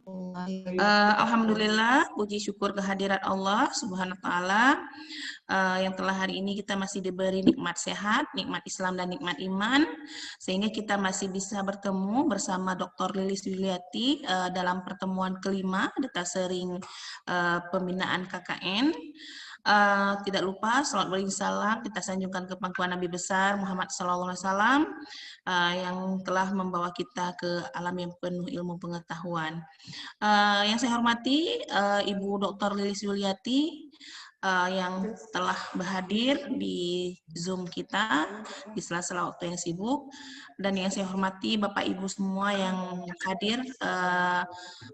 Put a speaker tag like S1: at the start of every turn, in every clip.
S1: Alhamdulillah, puji syukur kehadirat Allah Subhanahu wa Ta'ala, yang telah hari ini kita masih diberi nikmat sehat, nikmat Islam dan nikmat iman, sehingga kita masih bisa bertemu bersama Dr. Lilis Yuliati dalam pertemuan kelima Duta Sering Pembinaan KKN. Tidak lupa salawat beri salam kita sanjungkan ke pangkuan Nabi besar Muhammad SAW yang telah membawa kita ke alam yang penuh ilmu pengetahuan. Yang saya hormati Ibu Dr. Lilis Yuliati yang telah berhadir di Zoom kita di sela-sela waktu yang sibuk, dan yang saya hormati Bapak Ibu semua yang hadir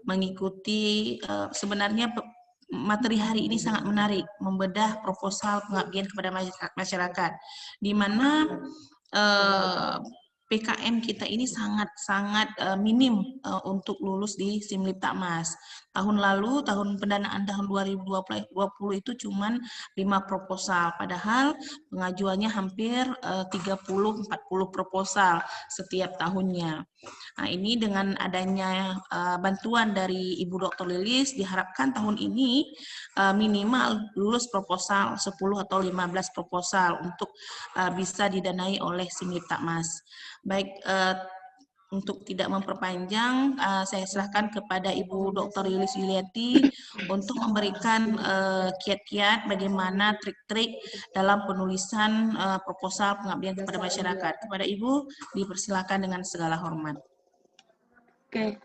S1: mengikuti. Sebenarnya materi hari ini sangat menarik, membedah proposal pengabdian kepada masyarakat, di mana PKM kita ini sangat minim untuk lulus di Simliptakmas. Tahun lalu, tahun pendanaan tahun 2020 itu cuma 5 proposal, padahal pengajuannya hampir 30-40 proposal setiap tahunnya. Nah, ini dengan adanya bantuan dari Ibu Dr. Lilis, diharapkan tahun ini minimal lulus proposal 10 atau 15 proposal untuk bisa didanai oleh Simliptakmas. Baik, untuk tidak memperpanjang, saya serahkan kepada Ibu Dr. Lilis Yuliati untuk memberikan kiat-kiat bagaimana trik-trik dalam penulisan proposal pengabdian kepada masyarakat. Kepada Ibu, dipersilakan dengan segala hormat.
S2: Oke,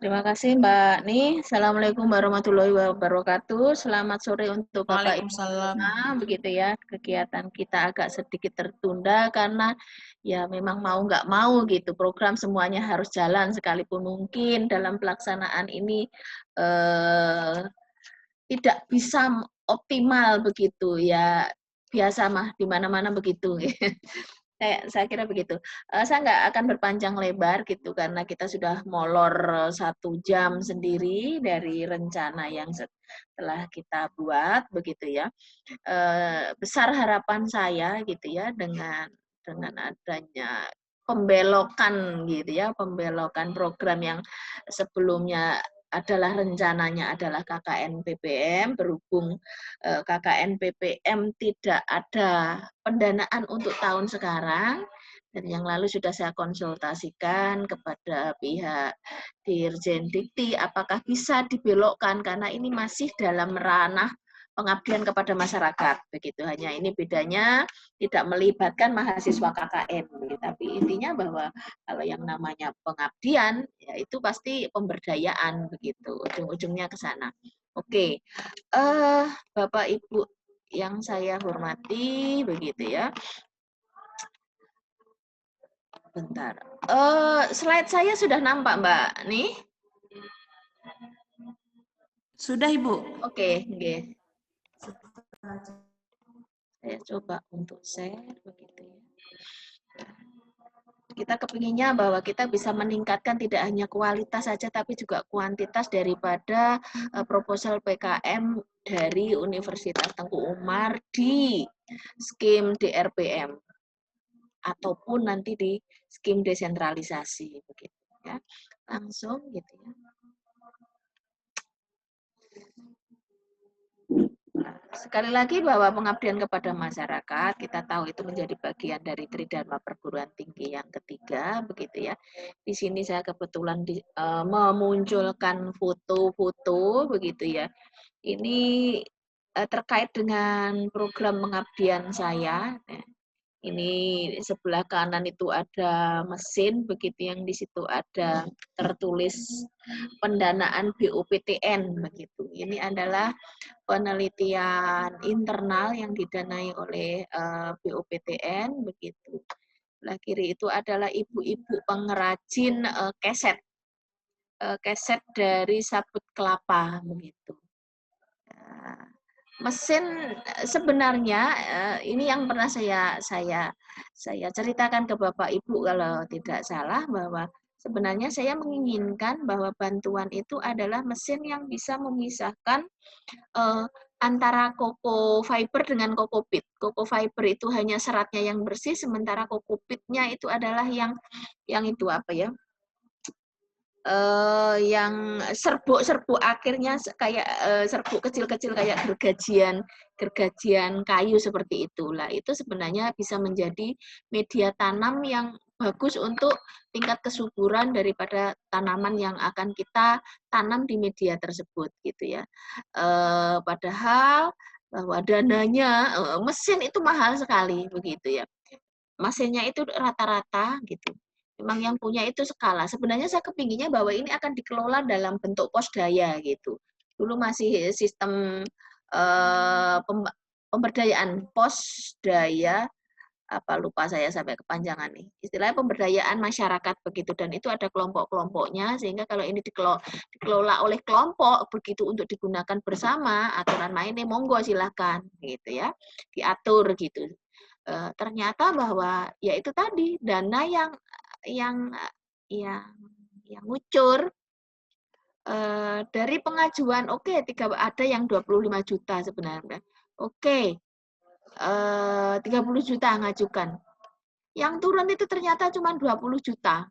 S2: terima kasih Mbak Ni. Assalamualaikum warahmatullahi wabarakatuh. Selamat sore untuk Bapak Ibu semua. Begitu ya, kegiatan kita agak sedikit tertunda karena ya memang mau nggak mau gitu, program semuanya harus jalan sekalipun mungkin dalam pelaksanaan ini tidak bisa optimal begitu ya, biasa mah di mana-mana begitu. Saya kira begitu. Saya nggak akan berpanjang lebar gitu karena kita sudah molor 1 jam sendiri dari rencana yang telah kita buat begitu ya. Besar harapan saya gitu ya dengan adanya pembelokan gitu ya, pembelokan program yang sebelumnya adalah rencananya adalah KKN PPM, berhubung KKN PPM tidak ada pendanaan untuk tahun sekarang, dan yang lalu sudah saya konsultasikan kepada pihak Dirjen Dikti apakah bisa dibelokkan karena ini masih dalam ranah pengabdian kepada masyarakat begitu, hanya ini bedanya tidak melibatkan mahasiswa KKN, tapi intinya bahwa kalau yang namanya pengabdian ya itu pasti pemberdayaan begitu, ujung-ujungnya ke sana. Oke, Bapak Ibu yang saya hormati begitu ya. Bentar, slide saya sudah nampak Mbak nih?
S1: Sudah Ibu.
S2: Oke. Saya coba untuk share begitu ya. Kita kepinginnya bahwa kita bisa meningkatkan tidak hanya kualitas saja tapi juga kuantitas daripada proposal PKM dari Universitas Tengku Umar di skim DRPM ataupun nanti di skim desentralisasi begitu ya. Langsung gitu ya. Sekali lagi bahwa pengabdian kepada masyarakat kita tahu itu menjadi bagian dari Tridharma Perguruan Tinggi yang ketiga begitu ya. Di sini saya kebetulan memunculkan foto-foto begitu ya. Ini terkait dengan program pengabdian saya. Ini sebelah kanan itu ada mesin begitu, yang di situ ada tertulis pendanaan BUPTN begitu. Ini adalah penelitian internal yang didanai oleh BUPTN begitu. Sebelah kiri itu adalah ibu-ibu pengrajin keset dari sabut kelapa begitu. Mesin sebenarnya ini yang pernah saya ceritakan ke Bapak Ibu kalau tidak salah, bahwa sebenarnya saya menginginkan bahwa bantuan itu adalah mesin yang bisa memisahkan antara koko fiber dengan kokopit. Koko fiber itu hanya seratnya yang bersih, sementara kokopitnya itu adalah yang itu apa ya? yang serbuk-serbuk akhirnya kayak serbuk kecil-kecil kayak gergajian kayu seperti itulah. Itu sebenarnya bisa menjadi media tanam yang bagus untuk tingkat kesuburan daripada tanaman yang akan kita tanam di media tersebut gitu ya. Padahal bahwa dananya mesin itu mahal sekali begitu ya. Mesinnya itu rata-rata gitu. Memang yang punya itu skala. Sebenarnya saya kepinginnya bahwa ini akan dikelola dalam bentuk pos daya gitu. Dulu masih sistem pemberdayaan pos daya, apa lupa saya sampai kepanjangan nih. Istilahnya pemberdayaan masyarakat begitu, dan itu ada kelompok-kelompoknya, sehingga kalau ini dikelola oleh kelompok begitu untuk digunakan bersama, aturan mainnya monggo silahkan gitu ya, diatur gitu. Ternyata bahwa ya itu tadi dana yang yang yang ngucur dari pengajuan, oke, ada yang 25 juta sebenarnya. Oke, 30 juta ngajukan. Yang turun itu ternyata cuma 20 juta.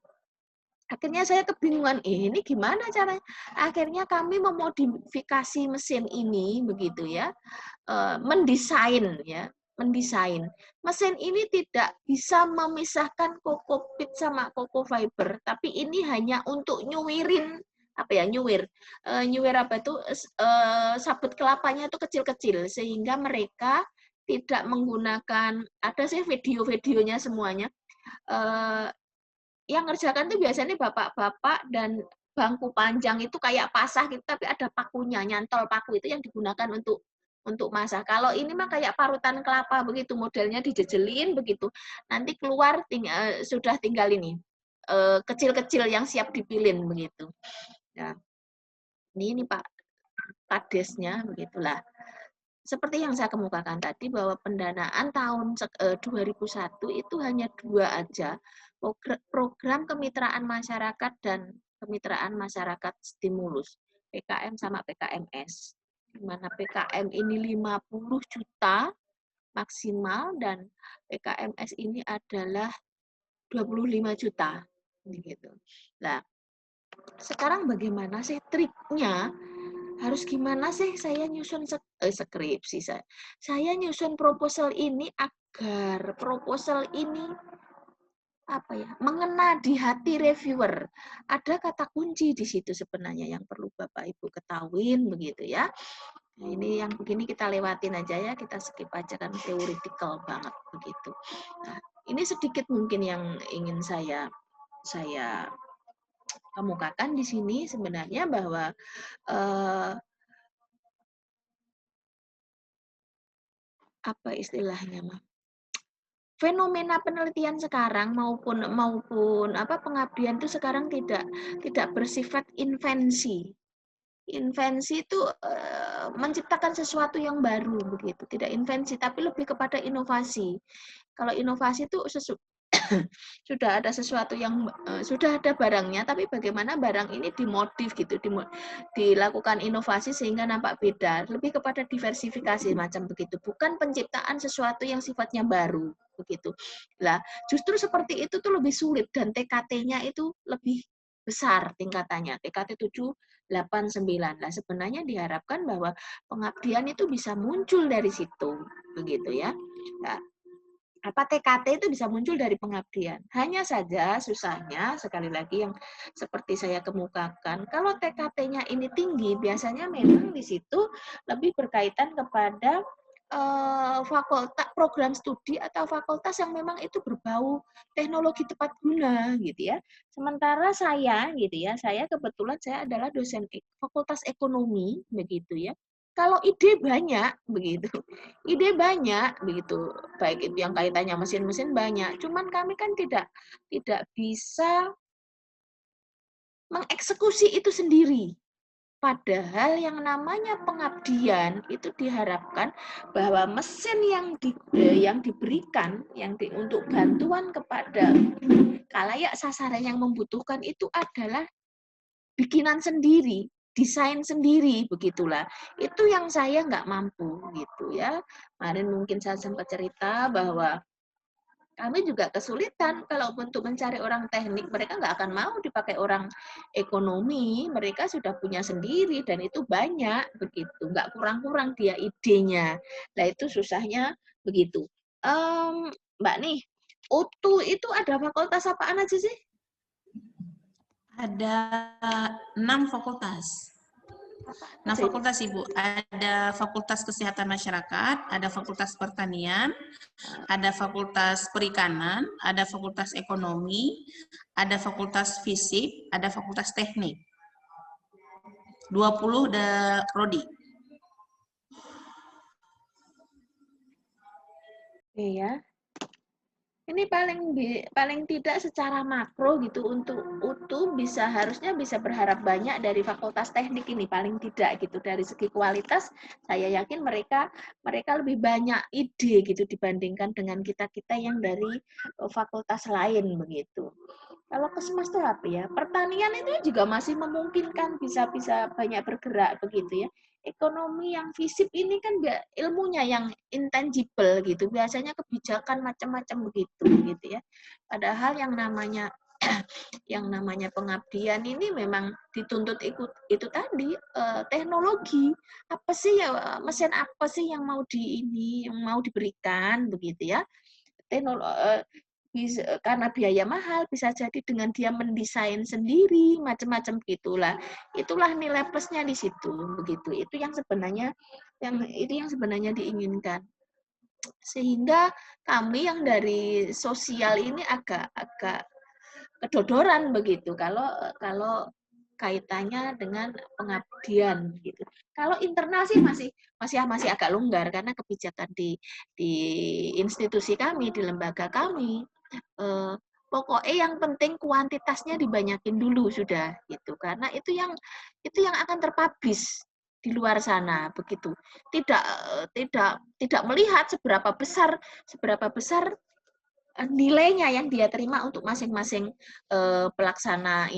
S2: Akhirnya saya kebingungan, ini gimana caranya? Akhirnya kami memodifikasi mesin ini begitu ya, mendesain ya, mendesain. Mesin ini tidak bisa memisahkan kokopit sama koko fiber, tapi ini hanya untuk nyuwirin apa ya, nyuwir apa itu, sabut kelapanya itu kecil-kecil sehingga mereka tidak menggunakan, ada sih video-videonya semuanya, yang ngerjakan tuh biasanya bapak-bapak dan bangku panjang itu kayak pasah gitu, tapi ada pakunya, nyantol paku itu yang digunakan untuk masak. Kalau ini mah kayak parutan kelapa begitu, modelnya dijejelin begitu. Nanti keluar sudah tinggal ini kecil-kecil yang siap dipilin begitu. Ya, ini Pak kadesnya begitulah. Seperti yang saya kemukakan tadi bahwa pendanaan tahun 2001 itu hanya 2 aja, program kemitraan masyarakat dan kemitraan masyarakat stimulus, PKM sama PKMS. Di mana PKM ini 50 juta maksimal dan PKMS ini adalah 25 juta gitu. Nah, sekarang bagaimana sih triknya? Harus gimana sih saya nyusun skripsi saya nyusun proposal ini agar proposal ini apa ya, mengena di hati reviewer. Ada kata kunci di situ sebenarnya yang perlu Bapak Ibu ketahuin begitu ya. Nah, ini yang begini kita lewatin aja ya, kita skip aja kan theoretical banget begitu. Nah, ini sedikit mungkin yang ingin saya kemukakan di sini sebenarnya bahwa apa istilahnya, fenomena penelitian sekarang maupun apa pengabdian itu sekarang tidak bersifat invensi. Invensi itu menciptakan sesuatu yang baru begitu, tidak invensi tapi lebih kepada inovasi. Kalau inovasi itu sudah ada sesuatu yang sudah ada barangnya, tapi bagaimana barang ini dimodif gitu, dilakukan inovasi sehingga nampak beda, lebih kepada diversifikasi macam begitu, bukan penciptaan sesuatu yang sifatnya baru begitu. Lah, justru seperti itu tuh lebih sulit dan TKT-nya itu lebih besar tingkatannya, TKT 7, 8, 9. Nah, sebenarnya diharapkan bahwa pengabdian itu bisa muncul dari situ begitu ya. Nah, apa TKT itu bisa muncul dari pengabdian. Hanya saja susahnya sekali lagi yang seperti saya kemukakan, kalau TKT-nya ini tinggi, biasanya memang di situ lebih berkaitan kepada fakultas program studi atau fakultas yang memang itu berbau teknologi tepat guna gitu ya. Sementara saya gitu ya, saya kebetulan saya adalah dosen fakultas ekonomi begitu ya. Kalau ide banyak begitu, ide banyak begitu, baik itu yang kaitannya mesin-mesin banyak. Cuman kami kan tidak bisa mengeksekusi itu sendiri. Padahal yang namanya pengabdian itu diharapkan bahwa mesin yang diberikan untuk bantuan kepada khalayak sasaran yang membutuhkan itu adalah bikinan sendiri, desain sendiri, begitulah. Itu yang saya nggak mampu gitu ya. Kemarin mungkin saya sempat cerita bahwa kami juga kesulitan kalau untuk mencari orang teknik, mereka nggak akan mau dipakai orang ekonomi, mereka sudah punya sendiri dan itu banyak begitu, nggak kurang-kurang dia idenya. Nah itu susahnya begitu. Mbak nih, UTU itu ada fakultas apaan aja sih?
S1: Ada 6 fakultas.
S2: Apaan
S1: Nah,
S2: aja itu?
S1: fakultas Ibu, ada Fakultas Kesehatan Masyarakat, ada Fakultas Pertanian, ada Fakultas Perikanan, ada Fakultas Ekonomi, ada Fakultas Fisik, ada Fakultas Teknik. 20 prodi.
S2: Iya. Ini paling tidak secara makro gitu untuk UTU harusnya bisa berharap banyak dari fakultas teknik ini paling tidak gitu dari segi kualitas saya yakin mereka lebih banyak ide gitu dibandingkan dengan kita yang dari fakultas lain begitu. Kalau Kesmas itu apa ya? Pertanian itu juga masih memungkinkan bisa banyak bergerak begitu ya. Ekonomi yang fisip ini kan ilmunya yang intangible gitu. Biasanya kebijakan macam-macam begitu gitu ya. Padahal yang namanya pengabdian ini memang dituntut itu tadi teknologi. Apa sih ya mesin apa sih yang mau diberikan begitu ya. Karena biaya mahal bisa jadi dengan dia mendesain sendiri macam-macam gitulah itulah nilai plusnya di situ begitu itu yang sebenarnya diinginkan sehingga kami yang dari sosial ini agak kedodoran begitu kalau kaitannya dengan pengabdian gitu. Kalau internal sih masih agak longgar karena kebijakan di institusi kami, di lembaga kami pokoknya yang penting kuantitasnya dibanyakin dulu sudah gitu karena itu yang akan terpublish di luar sana begitu tidak melihat seberapa besar nilainya yang dia terima untuk masing-masing pelaksana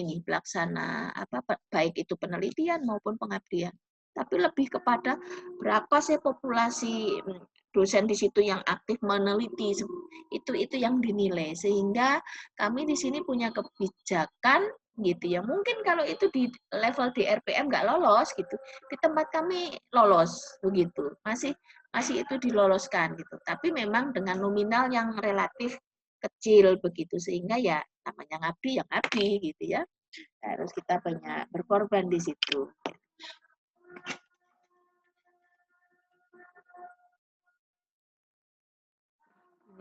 S2: apa baik itu penelitian maupun pengabdian tapi lebih kepada berapa sih populasi dosen di situ yang aktif meneliti itu yang dinilai sehingga kami di sini punya kebijakan gitu ya mungkin kalau itu di level di RPM nggak lolos gitu di tempat kami lolos begitu masih itu diloloskan gitu tapi memang dengan nominal yang relatif kecil begitu sehingga ya namanya ngabdi yang ngabdi gitu ya harus kita banyak berkorban di situ.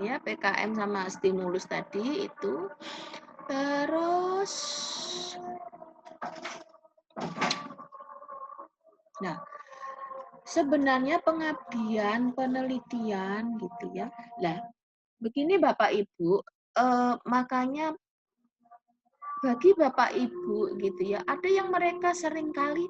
S2: Ya PKM sama stimulus tadi itu terus nah sebenarnya pengabdian penelitian gitu ya lah begini Bapak Ibu makanya bagi Bapak Ibu gitu ya, ada yang mereka seringkali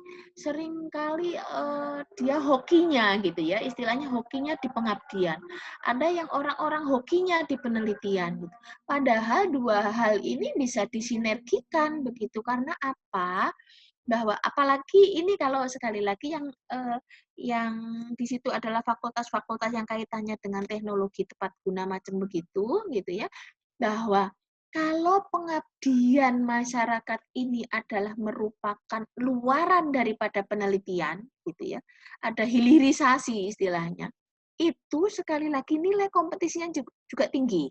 S2: dia hokinya gitu ya, istilahnya hokinya di pengabdian. Ada yang orang-orang hokinya di penelitian gitu. Padahal dua hal ini bisa disinergikan begitu karena apa? Bahwa apalagi ini kalau sekali lagi yang di situ adalah fakultas-fakultas yang kaitannya dengan teknologi tepat guna macam begitu gitu ya. Bahwa kalau pengabdian masyarakat ini adalah merupakan luaran daripada penelitian, gitu ya, ada hilirisasi istilahnya, itu sekali lagi nilai kompetisinya juga tinggi,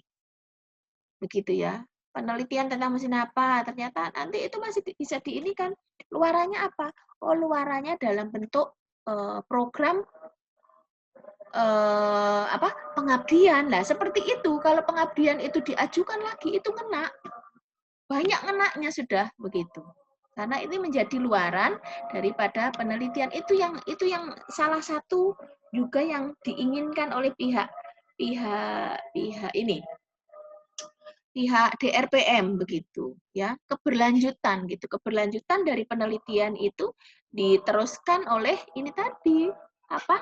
S2: begitu ya. Penelitian tentang mesin apa, ternyata nanti itu masih bisa diinikan. Luarannya apa? Oh, luarannya dalam bentuk program pengabdian. Nah, seperti itu. Kalau pengabdian itu diajukan lagi, itu kena. Banyak ngenaknya sudah begitu. Karena ini menjadi luaran daripada penelitian itu yang salah satu juga yang diinginkan oleh pihak ini pihak DRPM begitu ya keberlanjutan gitu keberlanjutan dari penelitian itu diteruskan oleh ini tadi apa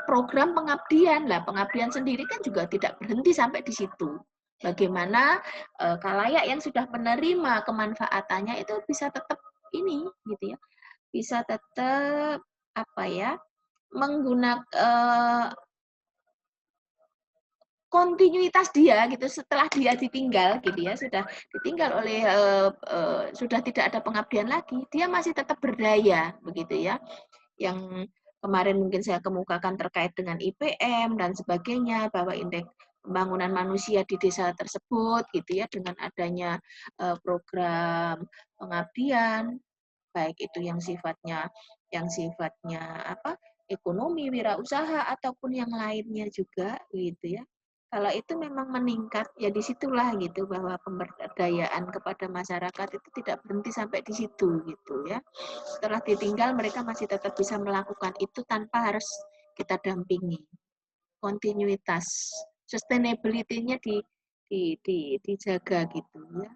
S2: program pengabdian lah pengabdian sendiri kan juga tidak berhenti sampai di situ bagaimana khalayak yang sudah menerima kemanfaatannya itu bisa tetap ini gitu ya bisa tetap apa ya menggunakan kontinuitas dia gitu setelah dia ditinggal gitu ya, sudah ditinggal oleh sudah tidak ada pengabdian lagi, dia masih tetap berdaya begitu ya. Yang kemarin mungkin saya kemukakan terkait dengan IPM dan sebagainya, bahwa indeks pembangunan manusia di desa tersebut gitu ya, dengan adanya program pengabdian, baik itu yang sifatnya apa, ekonomi, wirausaha ataupun yang lainnya juga gitu ya. Kalau itu memang meningkat, ya disitulah gitu bahwa pemberdayaan kepada masyarakat itu tidak berhenti sampai di situ gitu ya. Setelah ditinggal mereka masih tetap bisa melakukan itu tanpa harus kita dampingi. Kontinuitas, sustainability-nya dijaga gitu ya.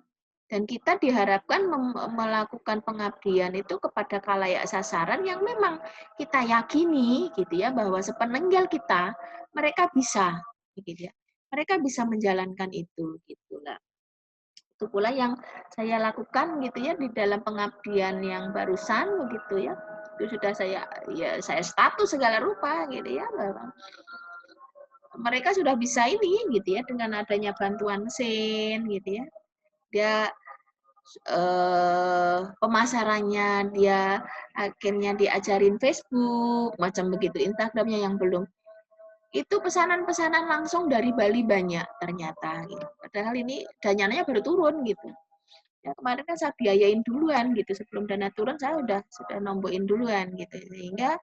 S2: Dan kita diharapkan melakukan pengabdian itu kepada khalayak sasaran yang memang kita yakini gitu ya, bahwa sepeninggal kita mereka bisa gitu ya. Mereka bisa menjalankan itu gitu lah. Itu pula yang saya lakukan gitu ya di dalam pengabdian yang barusan begitu ya. Itu sudah saya status segala rupa gitu ya, bahwa mereka sudah bisa ini gitu ya, dengan adanya bantuan mesin gitu ya. Dia pemasarannya dia akhirnya diajarin Facebook, macam begitu, Instagramnya yang belum. Itu pesanan-pesanan langsung dari Bali banyak ternyata. Gitu. Padahal ini dananya baru turun gitu. Ya, kemarin kan saya biayain duluan gitu, sebelum dana turun saya sudah nombokin duluan gitu, sehingga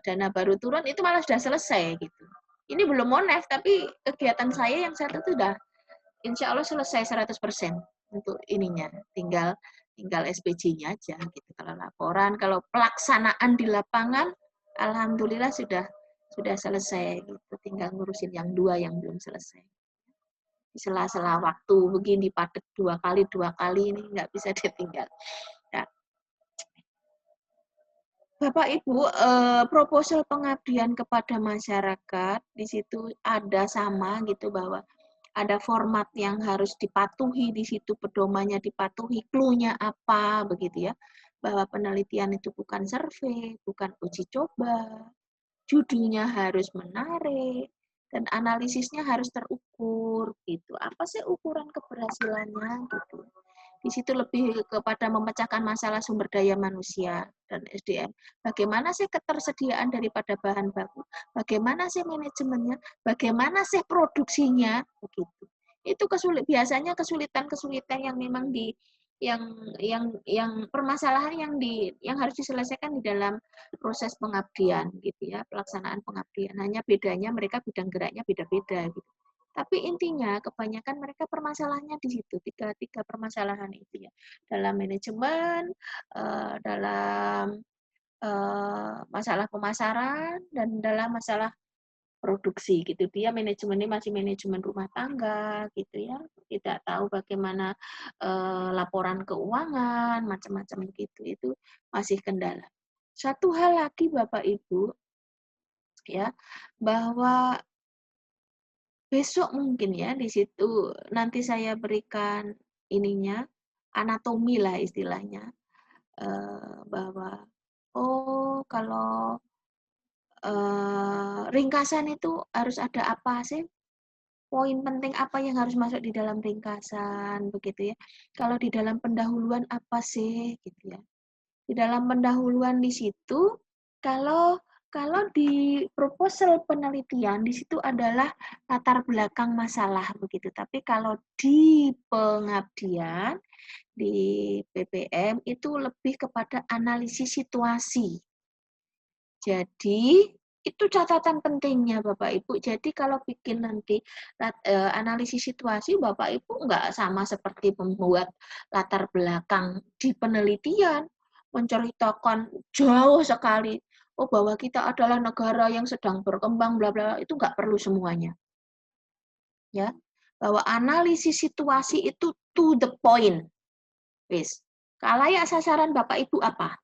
S2: dana baru turun itu malah sudah selesai gitu. Ini belum monef, tapi kegiatan saya yang satu itu sudah insya Allah selesai 100% untuk ininya. Tinggal SPJ-nya aja gitu. Kalau laporan, kalau pelaksanaan di lapangan, alhamdulillah sudah selesai gitu. Tinggal ngurusin yang 2 yang belum selesai. Di sela-sela waktu begini padat 2 kali ini nggak bisa ditinggal. Nah, Bapak Ibu, proposal pengabdian kepada masyarakat di situ ada sama gitu, bahwa ada format yang harus dipatuhi di situ, pedomannya dipatuhi, clue-nya apa begitu ya. Bahwa penelitian itu bukan survei, bukan uji coba, judulnya harus menarik, dan analisisnya harus terukur gitu. Apa sih ukuran keberhasilannya gitu. Di situ lebih kepada memecahkan masalah sumber daya manusia dan SDM. Bagaimana sih ketersediaan daripada bahan baku? Bagaimana sih manajemennya? Bagaimana sih produksinya? Begitu. Itu biasanya kesulitan-kesulitan yang memang yang permasalahan yang harus diselesaikan di dalam proses pengabdian gitu ya, pelaksanaan pengabdian. Hanya bedanya mereka bidang geraknya beda-beda gitu. Tapi intinya kebanyakan mereka permasalahannya di situ, tiga permasalahan itu ya. Dalam manajemen, dalam masalah pemasaran, dan dalam masalah produksi gitu. Dia manajemennya masih manajemen rumah tangga gitu ya. Tidak tahu bagaimana laporan keuangan, macam-macam begitu. Itu masih kendala. Satu hal lagi Bapak Ibu ya, bahwa besok mungkin ya di situ nanti saya berikan ininya, anatomi lah istilahnya, bahwa oh kalau ringkasan itu harus ada apa sih? Poin penting apa yang harus masuk di dalam ringkasan begitu ya. Kalau di dalam pendahuluan apa sih gitu ya. Di dalam pendahuluan di situ, kalau di proposal penelitian di situ adalah latar belakang masalah begitu. Tapi kalau di pengabdian di PPM itu lebih kepada analisis situasi. Jadi itu catatan pentingnya Bapak Ibu. Jadi kalau bikin nanti analisis situasi, Bapak Ibu nggak sama seperti membuat latar belakang di penelitian, menceritakan jauh sekali, oh bahwa kita adalah negara yang sedang berkembang, bla bla, itu nggak perlu semuanya. Ya, bahwa analisis situasi itu to the point. Wis. Khalayak sasaran Bapak Ibu apa?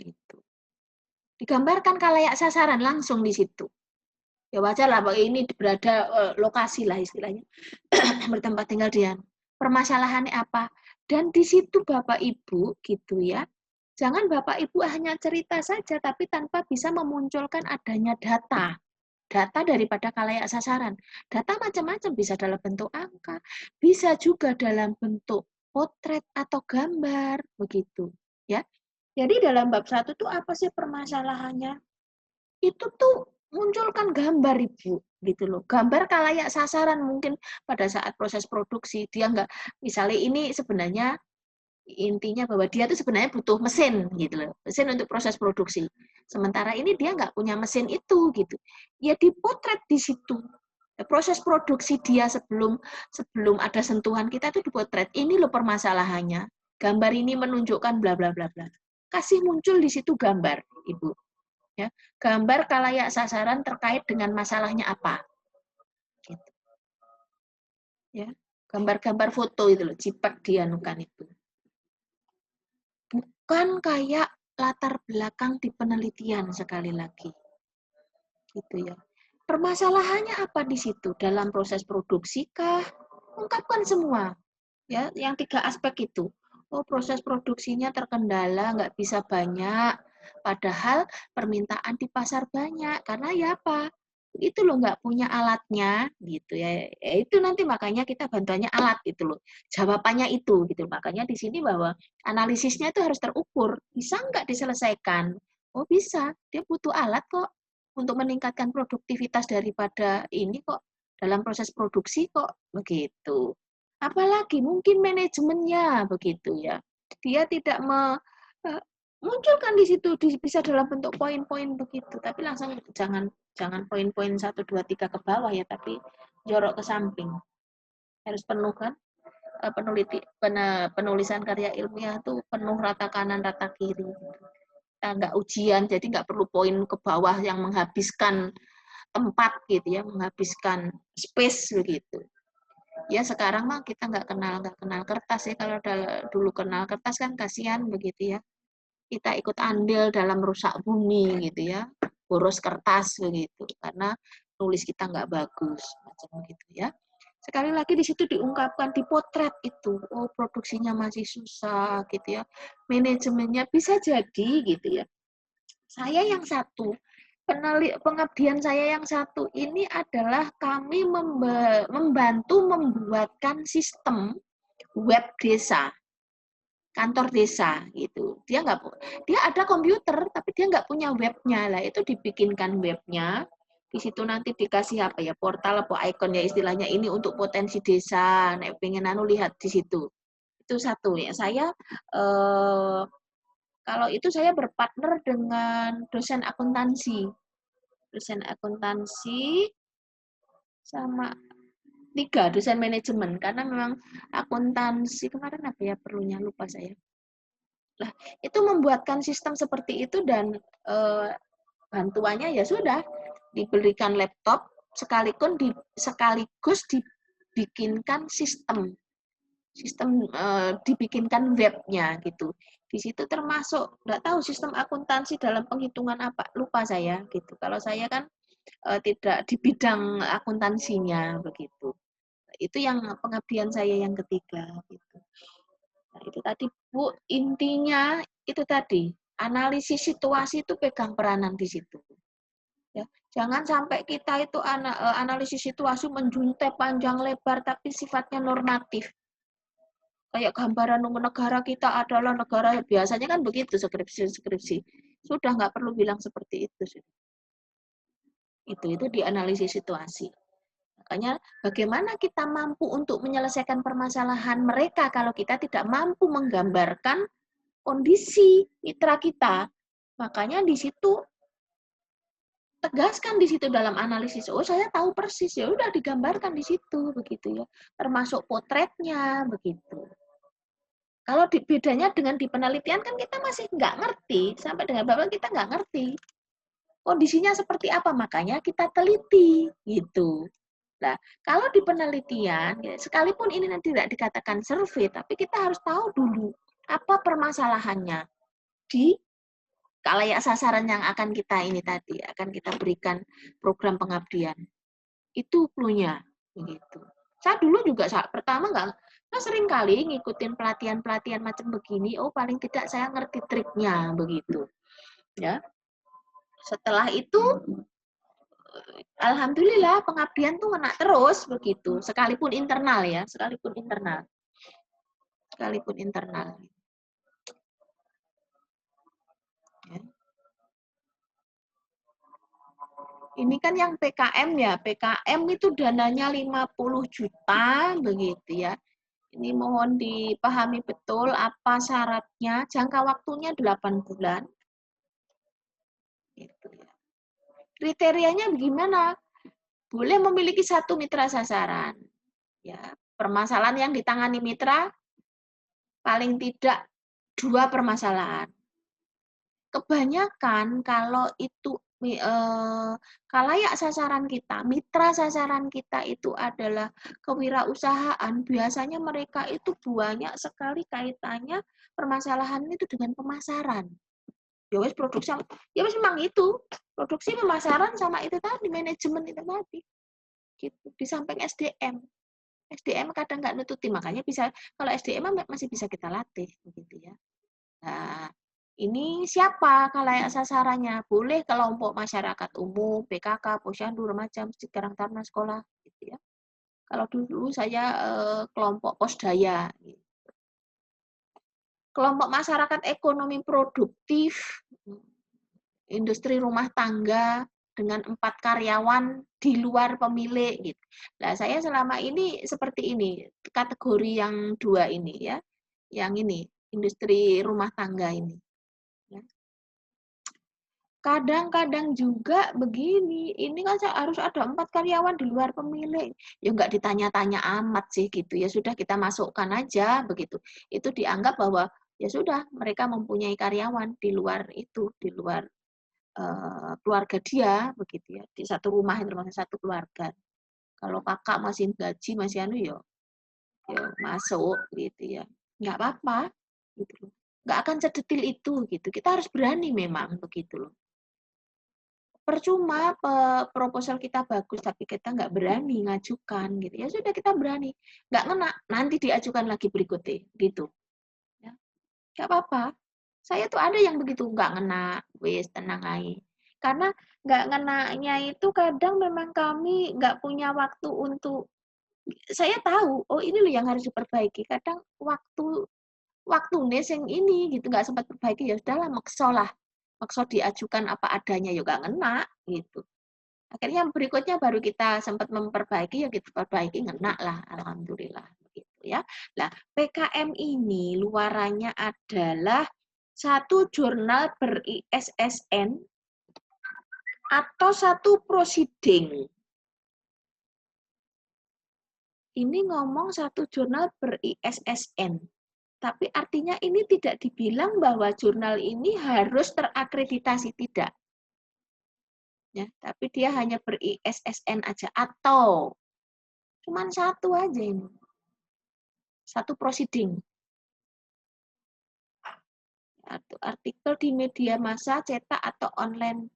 S2: Gitu. Digambarkan khalayak sasaran langsung di situ. Ya wajar lah, ini berada lokasi lah istilahnya, bertempat tinggal dia. Permasalahannya apa? Dan di situ Bapak Ibu gitu ya, jangan Bapak Ibu hanya cerita saja, tapi tanpa bisa memunculkan adanya data. data daripada khalayak sasaran. Data macam-macam, bisa dalam bentuk angka, bisa juga dalam bentuk potret atau gambar, begitu. Ya. Jadi dalam bab 1 tuh apa sih permasalahannya? Itu tuh munculkan gambar, Ibu, gitu loh. Gambar khalayak sasaran mungkin pada saat proses produksi dia nggak, misalnya ini sebenarnya intinya bahwa dia tuh sebenarnya butuh mesin gitu loh, mesin untuk proses produksi. Sementara ini dia nggak punya mesin itu gitu. Ya dipotret di situ. Proses produksi dia sebelum sebelum ada sentuhan kita tuh dipotret. Ini loh permasalahannya. Gambar ini menunjukkan bla bla bla bla. Kasih muncul di situ gambar, Ibu. Ya, gambar khalayak sasaran terkait dengan masalahnya apa. Gitu. Ya, gambar-gambar foto itu loh, JPEG dianukan itu. Bukan kayak latar belakang di penelitian sekali lagi. Gitu ya. Permasalahannya apa di situ? Dalam proses produksi kah? Ungkapkan semua. Ya, yang 3 aspek itu. Oh, proses produksinya terkendala, nggak bisa banyak. Padahal permintaan di pasar banyak. Karena ya apa? Itu loh nggak punya alatnya gitu ya. Itu nanti makanya kita bantuannya alat itu loh. Jawabannya itu gitu. Makanya di sini bahwa analisisnya itu harus terukur. Bisa nggak diselesaikan? Oh bisa. Dia butuh alat kok untuk meningkatkan produktivitas daripada ini kok dalam proses produksi kok begitu. Apalagi mungkin manajemennya begitu ya. Dia tidak munculkan di situ bisa dalam bentuk poin-poin begitu, tapi langsung jangan poin-poin 1 2 3 ke bawah ya, tapi jorok ke samping. Harus penuh kan? Penulisan karya ilmiah itu penuh rata kanan rata kiri. Kita nggak ujian, jadi nggak perlu poin ke bawah yang menghabiskan tempat gitu ya, menghabiskan space begitu. Ya sekarang mah kita nggak kenal kertas ya. Kalau dulu kenal kertas kan kasihan begitu ya. Kita ikut andil dalam rusak bumi gitu ya, boros kertas begitu karena nulis kita nggak bagus macam gitu ya. Sekali lagi di situ diungkapkan, dipotret itu, oh produksinya masih susah gitu ya, manajemennya bisa jadi gitu ya. Saya yang satu, pengabdian saya yang satu ini adalah kami membantu membuatkan sistem web desa, kantor desa gitu. Dia ada komputer tapi dia nggak punya webnya lah. Itu dibikinkan webnya. Di situ nanti dikasih apa ya, portal apa icon ya istilahnya, ini untuk potensi desa. Nek pengen lihat di situ. Itu satu ya. Saya kalau itu saya berpartner dengan dosen akuntansi. Dosen akuntansi sama 3 dosen manajemen karena memang akuntansi kemarin apa ya perlunya lupa saya. Lah, itu membuatkan sistem seperti itu dan bantuannya ya sudah diberikan laptop sekaligus dibikinkan sistem dibikinkan webnya gitu. Di situ termasuk nggak tahu sistem akuntansi dalam penghitungan apa, lupa saya gitu. Kalau saya kan tidak di bidang akuntansinya begitu. Itu yang pengabdian saya yang ketiga gitu. Nah, itu tadi Bu, intinya itu tadi, analisis situasi itu pegang peranan di situ. Ya, jangan sampai kita itu analisis situasi menjuntai panjang lebar tapi sifatnya normatif. Kayak gambaran negara kita adalah negara, biasanya kan begitu skripsi. Sudah nggak perlu bilang seperti itu. Itu dianalisis situasi. Makanya bagaimana kita mampu untuk menyelesaikan permasalahan mereka kalau kita tidak mampu menggambarkan kondisi mitra kita. Makanya di situ tegaskan di situ dalam analisis. Oh, saya tahu persis, ya udah digambarkan di situ begitu ya. Termasuk potretnya begitu. Kalau bedanya dengan di penelitian kan kita masih nggak ngerti, sampai dengan Bapak kita nggak ngerti. Kondisinya seperti apa, makanya kita teliti gitu. Nah, kalau di penelitian, ya, sekalipun ini nanti tidak dikatakan survei, tapi kita harus tahu dulu apa permasalahannya di khalayak sasaran yang akan kita ini tadi, akan kita berikan program pengabdian. Itu clue-nya. Begitu. Saya dulu juga pertama saya sering kali ngikutin pelatihan-pelatihan macam begini, oh paling tidak saya ngerti triknya begitu. Ya. Setelah itu alhamdulillah pengabdian tuh kena terus begitu, sekalipun internal ya, sekalipun internal. Ya. Ini kan yang PKM ya, PKM itu dananya 50 juta begitu ya. Ini mohon dipahami betul apa syaratnya, jangka waktunya 8 bulan. Gitu ya. Kriterianya bagaimana? Boleh memiliki satu mitra sasaran. Ya, permasalahan yang ditangani mitra paling tidak 2 permasalahan. Kebanyakan kalau itu khalayak sasaran kita, mitra sasaran kita itu adalah kewirausahaan, biasanya mereka itu banyak sekali kaitannya permasalahan itu dengan pemasaran. Ya wis produksi, ya wis memang itu produksi, pemasaran sama itu tadi manajemen itu tadi. Gitu. Di samping SDM. SDM kadang nggak nututi, makanya bisa kalau SDM masih bisa kita latih begitu ya. Nah, ini siapa khalayak sasarannya? Boleh kelompok masyarakat umum, PKK, posyandu, remaja, masjid, karang taruna, sekolah, gitu ya. Kalau dulu saya kelompok posdaya. Gitu. Kelompok masyarakat ekonomi produktif, industri rumah tangga dengan 4 karyawan di luar pemilik. Gitu. Nah, saya selama ini seperti ini, kategori yang 2 ini ya, yang ini industri rumah tangga ini. Kadang-kadang juga begini, ini kan harus ada 4 karyawan di luar pemilik. Ya nggak ditanya-tanya amat sih gitu. Ya sudah kita masukkan aja begitu. Itu dianggap bahwa ya sudah mereka mempunyai karyawan di luar itu, di luar keluarga dia begitu ya. Di satu rumah termasuk satu keluarga. Kalau kakak masih gaji masih anu ya masuk gitu ya. Nggak apa-apa gitu loh. Nggak akan sedetil itu gitu. Kita harus berani memang begitu loh. Percuma proposal kita bagus tapi kita nggak berani ngajukan gitu ya sudah kita berani nggak ngena nanti diajukan lagi berikutnya gitu ya nggak apa-apa saya tuh ada yang begitu nggak ngena wis tenang aja karena nggak ngenanya itu kadang memang kami nggak punya waktu untuk saya tahu oh ini loh yang harus diperbaiki kadang waktu neseng ini gitu nggak sempat perbaiki ya sudahlah makso diajukan apa adanya ya nggak ngena gitu. Akhirnya berikutnya baru kita sempat memperbaiki, ya kita perbaiki, ngena lah, alhamdulillah. Begitu ya. Nah, PKM ini luarannya adalah satu jurnal ber-ISSN atau satu prosiding. Ini ngomong satu jurnal ber-ISSN. Tapi artinya ini tidak dibilang bahwa jurnal ini harus terakreditasi, tidak. Ya, tapi dia hanya ber-ISSN aja atau cuman satu aja ini. Satu prosiding. Artikel di media massa, cetak atau online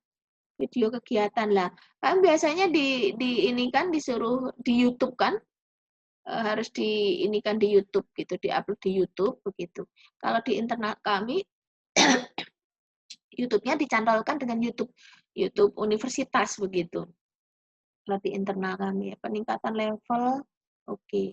S2: video kegiatan lah. Kan biasanya di ini kan disuruh di YouTube kan? Harus di ini kan di YouTube gitu, diupload di YouTube begitu. Kalau di internal kami YouTube-nya dicantolkan dengan YouTube universitas begitu. Kalau di internal kami peningkatan level oke.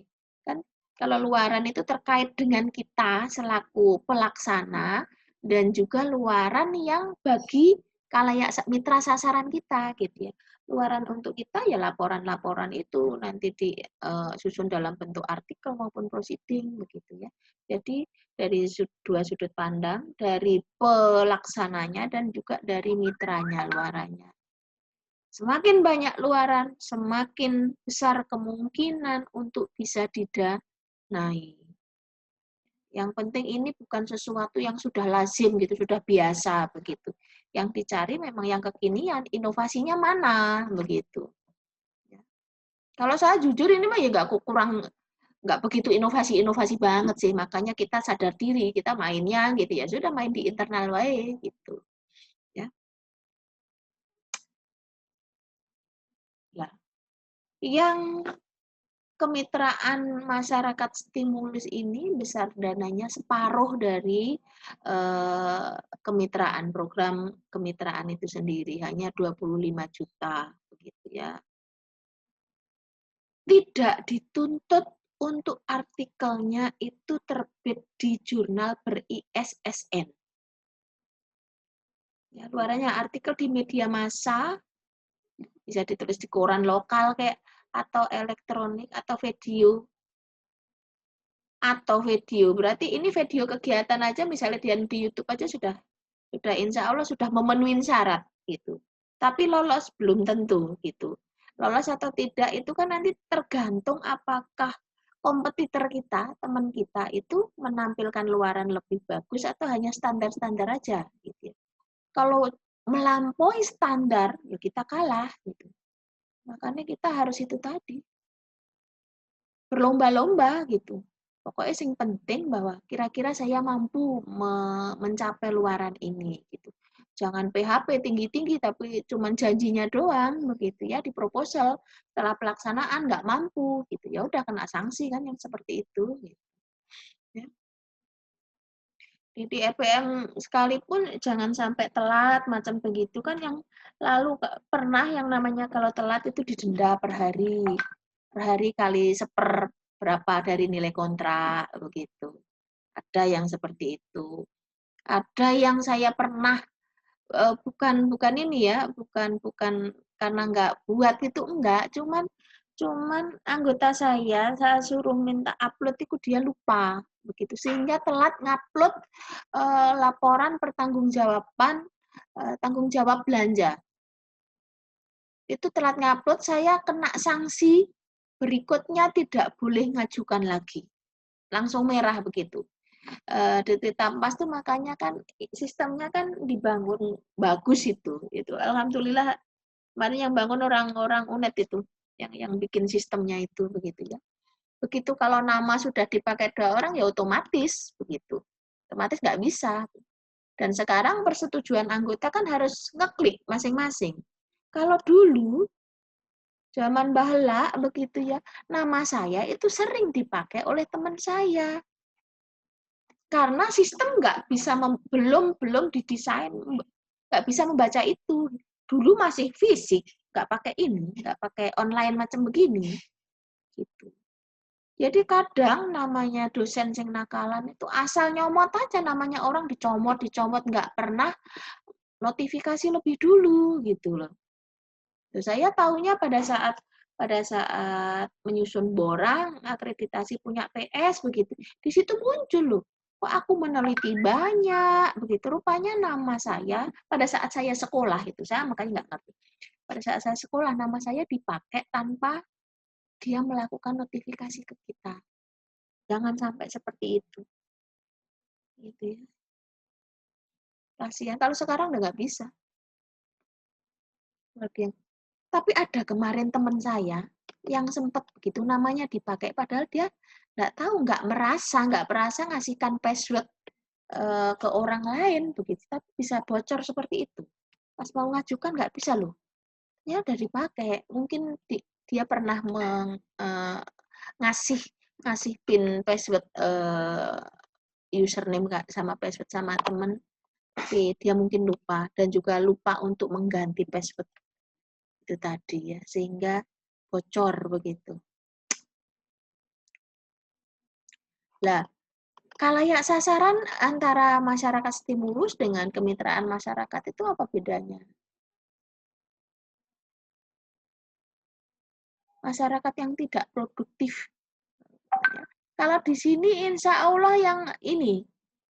S2: Kan kalau luaran itu terkait dengan kita selaku pelaksana dan juga luaran yang bagi khalayak mitra sasaran kita gitu ya. Luaran untuk kita ya laporan-laporan itu nanti disusun dalam bentuk artikel maupun proceeding begitu ya. Jadi dari dua sudut pandang, dari pelaksananya dan juga dari mitranya luarannya. Semakin banyak luaran, semakin besar kemungkinan untuk bisa didanai. Yang penting ini bukan sesuatu yang sudah lazim gitu, sudah biasa begitu. Yang dicari memang yang kekinian, inovasinya mana begitu. Kalau saya jujur ini mah ya nggak begitu inovasi banget sih, makanya kita sadar diri, kita mainnya gitu ya sudah main di internal wae gitu. Ya. Ya. Yang kemitraan masyarakat stimulus ini besar dananya separuh dari kemitraan program kemitraan itu sendiri hanya 25 juta begitu ya tidak dituntut untuk artikelnya itu terbit di jurnal ber-ISSN. Ya, luarannya artikel di media massa bisa ditulis di koran lokal kayak atau elektronik atau video. Berarti ini video kegiatan aja misalnya di YouTube aja sudah insya Allah sudah memenuhi syarat gitu. Tapi lolos belum tentu gitu. Lolos atau tidak itu kan nanti tergantung apakah kompetitor kita, teman kita itu menampilkan luaran lebih bagus atau hanya standar-standar aja gitu. Kalau melampaui standar ya kita kalah gitu. Makanya kita harus itu tadi berlomba-lomba gitu. Pokoknya yang penting bahwa kira-kira saya mampu mencapai luaran ini gitu. Jangan PHP tinggi-tinggi tapi cuma janjinya doang begitu ya di proposal, setelah pelaksanaan nggak mampu gitu. Ya udah kena sanksi kan yang seperti itu gitu. Ya. Di RPM sekalipun jangan sampai telat macam begitu kan yang lalu pernah yang namanya kalau telat itu didenda per hari kali berapa dari nilai kontrak begitu. Ada yang seperti itu. Ada yang saya pernah bukan ini ya, bukan karena nggak buat itu enggak, cuman anggota saya suruh minta upload itu dia lupa begitu sehingga telat ngupload laporan pertanggungjawaban tanggung jawab belanja. Itu telat ngupload saya kena sanksi berikutnya tidak boleh ngajukan lagi. Langsung merah begitu. DT Tampas tuh makanya kan sistemnya kan dibangun bagus itu. Alhamdulillah kemarin yang bangun orang-orang UNED itu yang bikin sistemnya itu begitu ya. Begitu kalau nama sudah dipakai 2 orang ya otomatis begitu. Otomatis nggak bisa. Dan sekarang persetujuan anggota kan harus ngeklik masing-masing. Kalau dulu zaman bahala begitu ya, nama saya itu sering dipakai oleh teman saya. Karena sistem nggak bisa belum didesain, nggak bisa membaca itu. Dulu masih fisik, nggak pakai ini, nggak pakai online macam begini. Gitu. Jadi kadang namanya dosen sing nakalan itu asal nyomot aja namanya orang dicomot nggak pernah notifikasi lebih dulu gitu loh. Saya tahunya pada saat menyusun borang akreditasi punya PS begitu. Di situ muncul loh. Kok aku meneliti banyak begitu. Rupanya nama saya pada saat saya sekolah itu saya makanya nggak ngerti. Pada saat saya sekolah nama saya dipakai tanpa dia melakukan notifikasi ke kita. Jangan sampai seperti itu. Gitu ya. Kasihan. Kalau sekarang udah nggak bisa. Tapi ada kemarin teman saya yang sempat begitu namanya dipakai padahal dia nggak merasa ngasihkan password ke orang lain begitu tapi bisa bocor seperti itu pas mau ngajukan nggak bisa loh ya udah dipakai mungkin dia pernah ngasih pin password username sama password sama teman tapi dia mungkin lupa dan juga lupa untuk mengganti password itu tadi ya sehingga bocor begitu. Lah, kalayak sasaran antara masyarakat stimulus dengan kemitraan masyarakat itu apa bedanya? Masyarakat yang tidak produktif. Kalau di sini insya Allah yang ini,